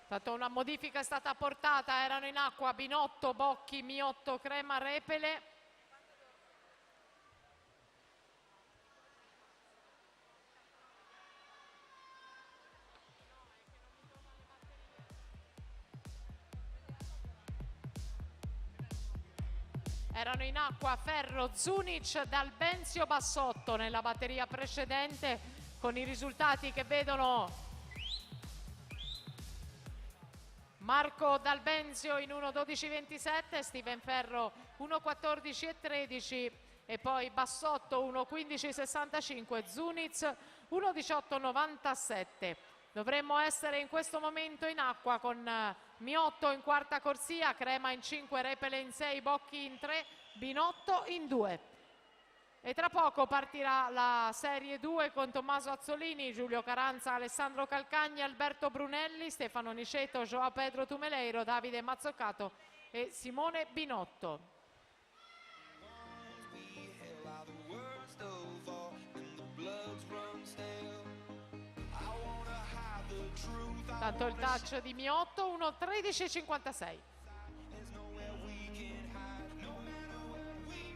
Tanto una modifica è stata apportata, erano in acqua Binotto, Bocchi, Miotto, Crema, Repele. Erano in acqua Ferro, Zunic, Dalbenzio, Bassotto nella batteria precedente, con i risultati che vedono Marco Dalbenzio in 1:12:27, Steven Ferro 1:14:13 e poi Bassotto 1:15:65, Zunic 1:18:97. Dovremmo essere in questo momento in acqua con Miotto in quarta corsia, Crema in 5, Repele in 6, Bocchi in 3, Binotto in 2. E tra poco partirà la Serie 2 con Tommaso Azzolini, Giulio Caranza, Alessandro Calcagni, Alberto Brunelli, Stefano Niceto, Joao Pedro Tumeleiro, Davide Mazzoccato e Simone Binotto. Tanto il touch di Miotto 1:13:56.